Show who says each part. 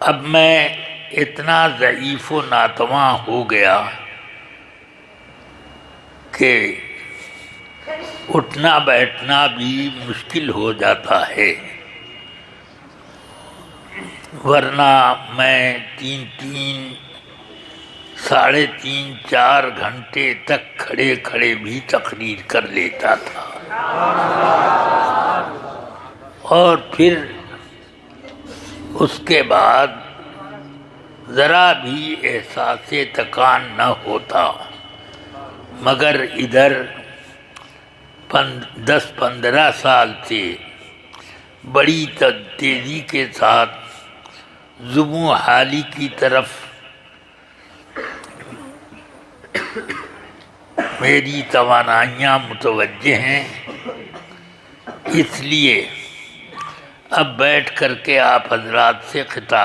Speaker 1: اب میں اتنا ضعیف و ناتواں ہو گیا کہ اٹھنا بیٹھنا بھی مشکل ہو جاتا ہے، ورنہ میں 3 ساڑھے 4 گھنٹے تک کھڑے کھڑے بھی تقریر کر لیتا تھا، اور پھر اس کے بعد ذرا بھی احساس تکان نہ ہوتا، مگر ادھر 10-15 سال سے بڑی تیزی کے ساتھ زبوں حالی کی طرف میری توانائیاں متوجہ ہیں، اس لیے اب بیٹھ کر کے آپ حضرات سے خطاب